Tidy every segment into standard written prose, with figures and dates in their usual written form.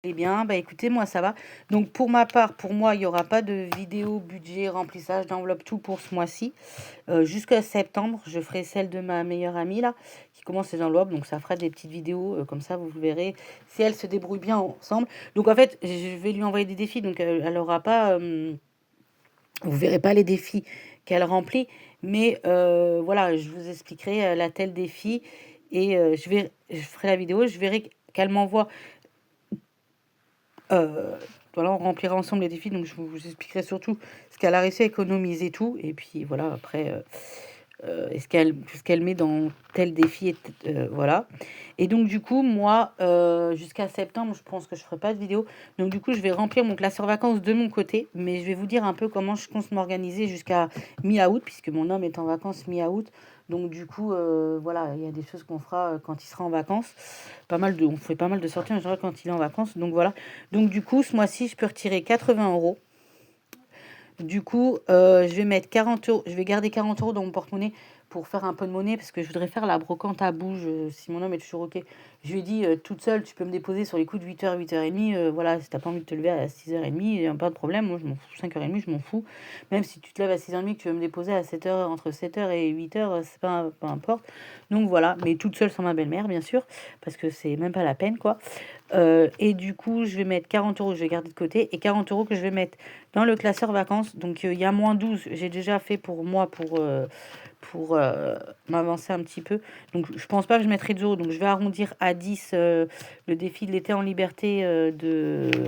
Eh bien, bah écoutez, moi ça va. Donc pour ma part, pour moi, il y aura pas de vidéo budget, remplissage d'enveloppe, tout pour ce mois-ci. Jusqu'à septembre, je ferai celle de ma meilleure amie là, qui commence les enveloppes. Donc ça fera des petites vidéos comme ça, vous verrez si elle se débrouille bien ensemble. Donc en fait, je vais lui envoyer des défis. Donc elle aura pas, vous verrez pas les défis qu'elle remplit, mais voilà, je vous expliquerai la telle défi et je ferai la vidéo, je verrai qu'elle m'envoie. Heu, voilà, on remplira ensemble les défis, donc je vous expliquerai surtout ce qu'elle a réussi à économiser tout et puis voilà après, et ce qu'elle met dans tel défi et voilà et donc du coup moi, jusqu'à septembre, je pense que je ferai pas de vidéo. Donc du coup, je vais remplir mon classeur vacances de mon côté, mais je vais vous dire un peu comment je compte m'organiser jusqu'à mi-août puisque mon homme est en vacances mi-août. Donc du coup, voilà, il y a des choses qu'on fera, quand il sera en vacances. On fait pas mal de sorties en général quand il est en vacances, donc voilà. Donc du coup, ce mois-ci, je peux retirer 80 €. Du coup, je vais mettre 40 €. Je vais garder 40 € dans mon porte-monnaie pour faire un peu de monnaie parce que je voudrais faire la brocante à Bouges, si mon homme est toujours OK. Je lui ai dit: «Toute seule, tu peux me déposer sur les coups de 8 h, 8 h 30, voilà, si tu as pas envie de te lever à 6 h 30, pas de problème, moi je m'en fous, 5 h 30, je m'en fous. Même si tu te lèves à 6 h 30, que tu veux me déposer à 7 h, entre 7 h et 8 h, c'est pas peu importe». Donc voilà, mais toute seule sans ma belle-mère, bien sûr, parce que c'est même pas la peine, quoi. Et du coup, je vais mettre 40 €, je vais garder de côté et 40 € que je vais mettre dans le classeur vacances. Donc, il y a -12, j'ai déjà fait pour moi pour m'avancer un petit peu. Donc je pense pas que je mettrai 2 €, donc je vais arrondir à 10, le défi de l'été en liberté, de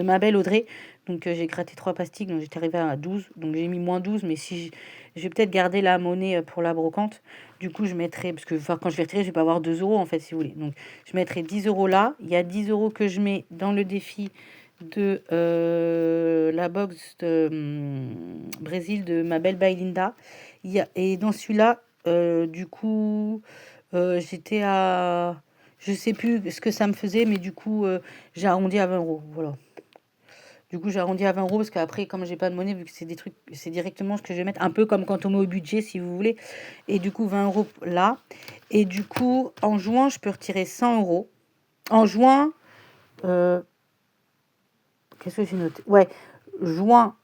ma belle Audrey. Donc, j'ai gratté 3 pastilles, donc j'étais arrivée à 12, donc j'ai mis -12, mais si je vais peut-être garder la monnaie, pour la brocante. Du coup, je mettrai parce que enfin, quand je vais retirer, je vais pas avoir 2 € en fait, si vous voulez. Donc je mettrai 10 € là. Il y a 10 € que je mets dans le défi de, la boxe de, Brésil de ma belle Bailinda. Il y a et dans celui-là, du coup, j'étais à je sais plus ce que ça me faisait, mais du coup, j'ai arrondi à 20 €, voilà. Du coup, j'ai arrondi à 20 € parce qu'après, comme j'ai pas de monnaie, vu que c'est des trucs, c'est directement ce que je vais mettre, un peu comme quand on met au budget, si vous voulez. Et du coup, 20 € là. Et du coup, en juin, je peux retirer 100 €. En juin, euh, qu'est-ce que j'ai noté? Ouais, juin,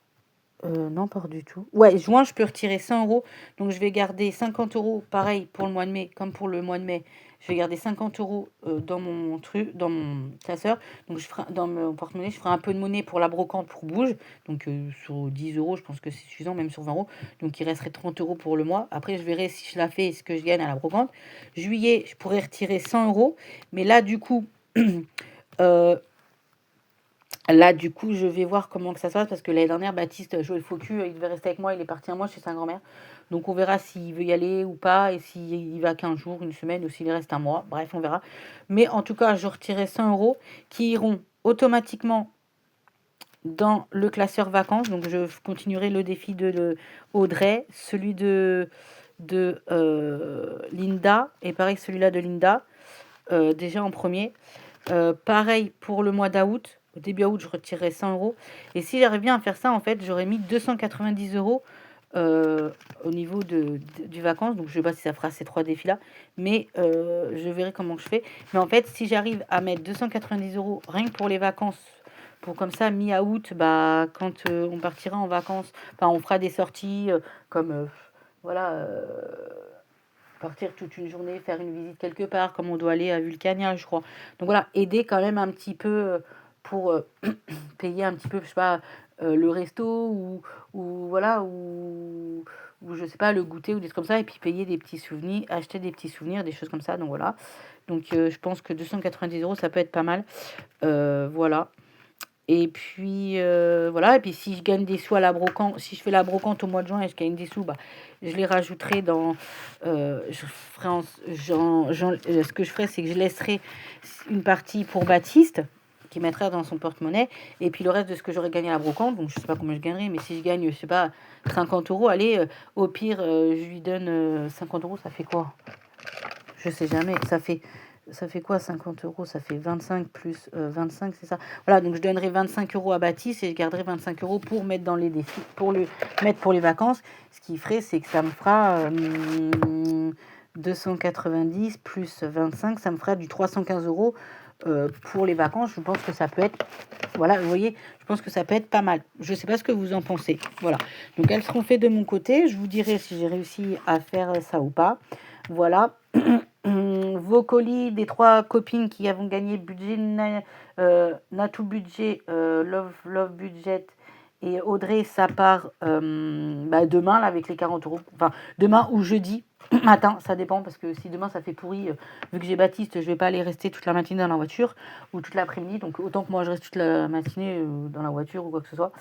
non, pas du tout. Ouais, juin, je peux retirer 100 €. Donc, je vais garder 50 € pareil pour le mois de mai, comme pour le mois de mai. Je vais garder 50 € dans mon truc, dans mon classeur. Donc, je ferai dans mon porte-monnaie, je ferai un peu de monnaie pour la brocante pour Bouge. Donc, sur 10 €, je pense que c'est suffisant, même sur 20 €. Donc, il resterait 30 € pour le mois. Après, je verrai si je la fais et ce que je gagne à la brocante. Juillet, je pourrais retirer 100 €. Mais là, du coup, euh, là, du coup, je vais voir comment que ça se passe parce que l'année dernière, Baptiste jouait le faux cul, il devait rester avec moi, il est parti un mois chez sa grand-mère. Donc on verra s'il veut y aller ou pas et s'il va 15 jours, une semaine ou s'il reste un mois. Bref, on verra. Mais en tout cas, je retirerai 100 € qui iront automatiquement dans le classeur vacances. Donc je continuerai le défi de Audrey, celui de Linda et pareil celui-là de Linda, déjà en premier. Pareil pour le mois d'août. Au début août, je retirerai 100 € et si j'arrive bien à faire ça, en fait, j'aurais mis 290 € au niveau du vacances. Donc je sais pas si ça fera ces 3 défis-là, mais je verrai comment je fais. Mais en fait, si j'arrive à mettre 290 € rien que pour les vacances, pour comme ça, mi-août, bah, quand, on partira en vacances, enfin, on fera des sorties, comme, voilà, partir toute une journée, faire une visite quelque part, comme on doit aller à Vulcania, je crois. Donc voilà, aider quand même un petit peu pour payer un petit peu, je sais pas, le resto ou voilà, ou je sais pas, le goûter ou des trucs comme ça, et puis payer des petits souvenirs, acheter des petits souvenirs, des choses comme ça. Donc voilà. Donc je pense que 290 € ça peut être pas mal. Voilà. Et puis, voilà et puis si je gagne des sous à la brocante, si je fais la brocante au mois de juin et je gagne des sous, bah, je les rajouterai dans, je ferai en ce que je ferai, c'est que je laisserai une partie pour Baptiste, qui mettra dans son porte-monnaie et puis le reste de ce que j'aurais gagné à la brocante, donc je sais pas combien je gagnerai, mais si je gagne, je sais pas, 50 €, allez, au pire, je lui donne, 50 €, ça fait quoi? Je sais jamais, ça fait quoi 50 €? Ça fait 25 plus, 25, c'est ça? Voilà, donc je donnerai 25 € à Baptiste et je garderai 25 € pour mettre dans les défis, pour le mettre pour les vacances. Ce qui ferait, c'est que ça me fera, 290 plus 25, ça me fera du 315 € pour les vacances, je pense que ça peut être, voilà, vous voyez, je pense que ça peut être pas mal. Je sais pas ce que vous en pensez. Voilà. Donc elles seront faites de mon côté. Je vous dirai si j'ai réussi à faire ça ou pas. Voilà. Vos colis des 3 copines qui avons gagné budget Natou Budget, Love Budget et Audrey, ça part demain là, avec les 40 euros. Enfin, demain ou jeudi matin, ça dépend parce que si demain ça fait pourri, vu que j'ai Baptiste, je vais pas aller rester toute la matinée dans la voiture ou toute l'après-midi. Donc autant que moi je reste toute la matinée dans la voiture ou quoi que ce soit.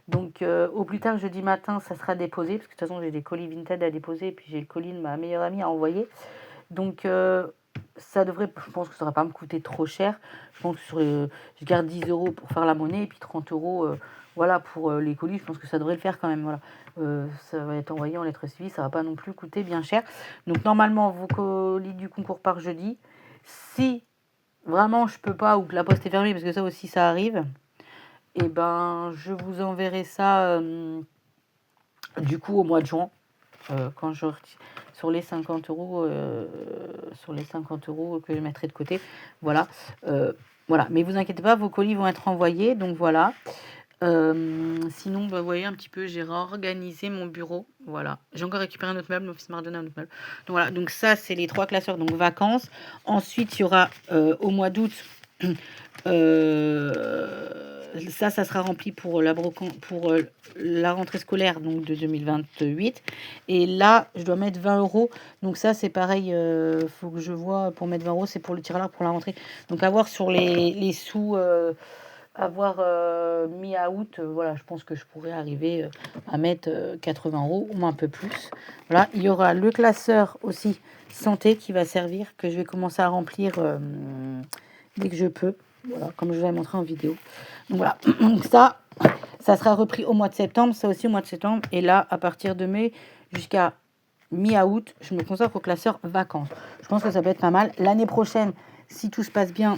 Donc au plus tard jeudi matin, ça sera déposé parce que de toute façon j'ai des colis Vinted à déposer et puis j'ai le colis de ma meilleure amie à envoyer. Donc ça devrait, je pense que ça ne va pas me coûter trop cher. Je pense que je garde 10 euros pour faire la monnaie et puis 30 euros voilà, pour les colis. Je pense que ça devrait le faire quand même. Voilà. Ça va être envoyé en lettres suivies, ça ne va pas non plus coûter bien cher. Donc normalement, vos colis du concours par jeudi. Si vraiment je peux pas ou que la poste est fermée, parce que ça aussi ça arrive, et ben je vous enverrai ça du coup au mois de juin. Quand je sur les 50 euros que je mettrai de côté, voilà. Voilà, mais vous inquiétez pas, vos colis vont être envoyés, donc voilà. Sinon, vous voyez un petit peu, j'ai réorganisé mon bureau, voilà. J'ai encore récupéré un autre meuble, mon fils m'a redonné un autre meuble. Donc voilà, donc ça c'est les 3 classeurs, donc vacances. Ensuite, il y aura au mois d'août, ça sera rempli pour la rentrée scolaire donc de 2028. Et là, je dois mettre 20 euros. Donc ça, c'est pareil, faut que je vois pour mettre 20 euros, c'est pour le tirelire pour la rentrée. Donc à voir sur les sous, avoir mis à août, voilà, je pense que je pourrais arriver à mettre 80 euros ou un peu plus. Voilà, il y aura le classeur aussi santé qui va servir, que je vais commencer à remplir dès que je peux. Voilà, comme je vous ai montré en vidéo. Donc voilà, donc ça sera repris au mois de septembre, ça aussi au mois de septembre. Et là, à partir de mai jusqu'à mi-août, je me consacre au classeur vacances. Je pense que ça peut être pas mal. L'année prochaine, si tout se passe bien,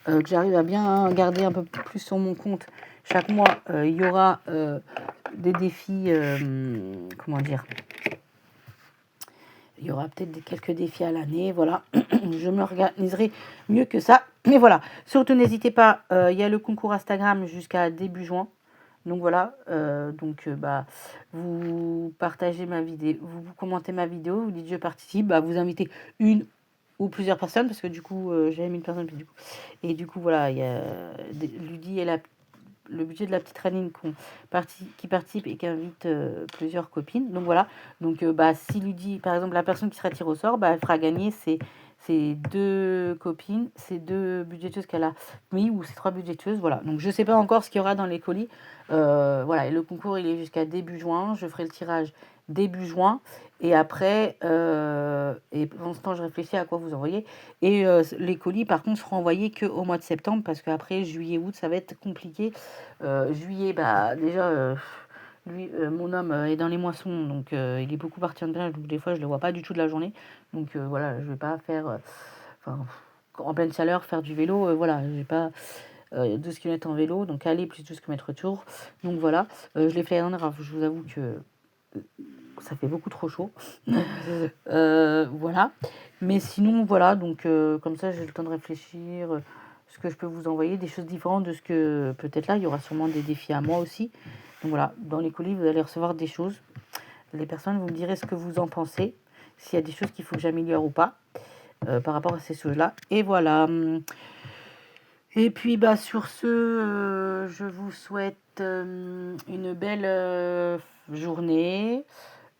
que j'arrive à bien garder un peu plus sur mon compte chaque mois, il y aura des défis, comment dire, il y aura peut-être quelques défis à l'année, voilà. Je m'organiserai mieux que ça. Mais voilà, surtout n'hésitez pas, il y a le concours Instagram jusqu'à début juin. Donc voilà, vous partagez ma vidéo, vous commentez ma vidéo, vous dites je participe, vous invitez une ou plusieurs personnes, parce que du coup, j'avais mis une personne, et du coup, voilà, il y a Ludie et le budget de la petite Ranine qui participe et qui invite plusieurs copines. Donc voilà, donc si Ludie, par exemple, la personne qui sera tirée au sort, elle fera gagner ses 2 copines, ses 2 budgéteuses qu'elle a mis, ou ses 3 budgéteuses, voilà. Donc je sais pas encore ce qu'il y aura dans les colis. Voilà, et le concours, il est jusqu'à début juin. Je ferai le tirage début juin. Et après, et pendant ce temps, je réfléchis à quoi vous envoyer. Et les colis, par contre, seront envoyés qu'au mois de septembre, parce qu'après, juillet, août, ça va être compliqué. Juillet, déjà, lui, mon homme est dans les moissons, donc il est beaucoup parti en grève, donc des fois, je le vois pas du tout de la journée. Donc voilà, je vais pas faire, en pleine chaleur, faire du vélo, voilà, je vais pas 12 km en vélo, donc aller plus 12 km retour. Donc voilà, je l'ai fait l'année dernière, je vous avoue que ça fait beaucoup trop chaud. Voilà. Mais sinon, voilà, donc comme ça, j'ai le temps de réfléchir, ce que je peux vous envoyer, des choses différentes de ce que peut-être là, il y aura sûrement des défis à moi aussi. Donc voilà, dans les colis, vous allez recevoir des choses. Les personnes, vous me direz ce que vous en pensez, s'il y a des choses qu'il faut que j'améliore ou pas par rapport à ces choses-là. Et voilà. Et puis sur ce, je vous souhaite une belle journée.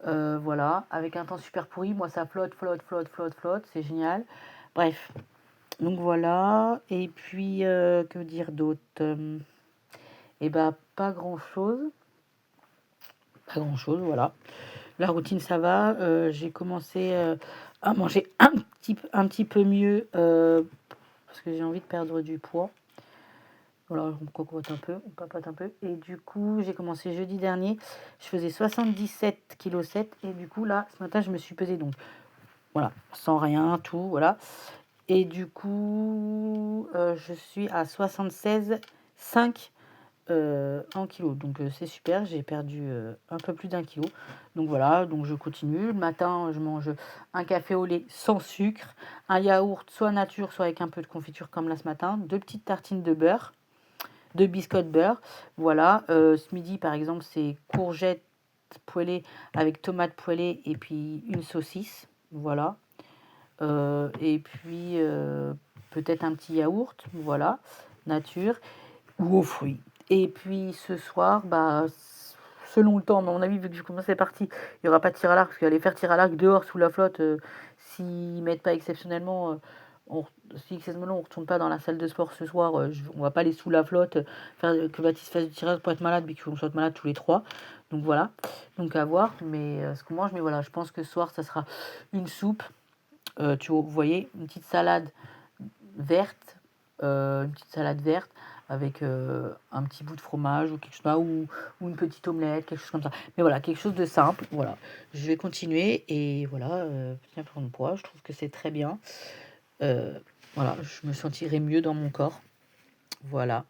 Voilà, avec un temps super pourri. Moi, ça flotte, flotte, flotte, flotte, flotte. C'est génial. Bref. Donc voilà. Et puis, que dire d'autre Et pas grand-chose. Pas grand-chose, voilà. La routine, ça va. J'ai commencé à manger un petit peu mieux parce que j'ai envie de perdre du poids. Voilà, on cocotte un peu, on papote un peu. Et du coup, j'ai commencé jeudi dernier. Je faisais 77,7 kg. Et du coup, là, ce matin, je me suis pesée. Donc, voilà, sans rien, tout, voilà. Et du coup, je suis à 76,5 en kilos. Donc c'est super, j'ai perdu un peu plus d'1 kilo. Donc voilà, donc je continue. Le matin, je mange un café au lait sans sucre, un yaourt, soit nature, soit avec un peu de confiture comme là ce matin, 2 petites tartines de beurre, 2 biscottes beurre. Voilà, ce midi par exemple, c'est courgettes poêlées avec tomates poêlées et puis une saucisse. Voilà. Et puis peut-être un petit yaourt, voilà, nature ou aux fruits. Et puis ce soir, bah, selon le temps, à mon avis, vu que je commence les parties, il n'y aura pas de tir à l'arc, parce qu'aller faire tir à l'arc dehors sous la flotte, s'ils mettent pas exceptionnellement, si exceptionnellement on retourne pas dans la salle de sport ce soir, on va pas aller sous la flotte, faire, que Baptiste fasse du tirage pour être malade, mais qu'on soit malade tous les trois. Donc voilà, donc à voir, mais ce qu'on mange, mais voilà, je pense que ce soir, ça sera une soupe, vous voyez, une petite salade verte avec un petit bout de fromage ou quelque chose là, ou une petite omelette, quelque chose comme ça. Mais voilà, quelque chose de simple. Voilà, je vais continuer et voilà, bien prendre poids. Je trouve que c'est très bien. Euh, voilà, je me sentirai mieux dans mon corps. Voilà.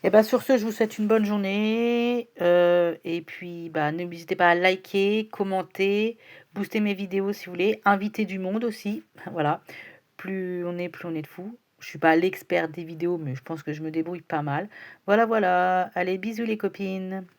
Et bah sur ce, je vous souhaite une bonne journée. Et puis, bah, n'hésitez pas à liker, commenter, booster mes vidéos si vous voulez, inviter du monde aussi. Voilà. Plus on est de fous. Je suis pas l'expert des vidéos, mais je pense que je me débrouille pas mal. Voilà, voilà. Allez, bisous les copines.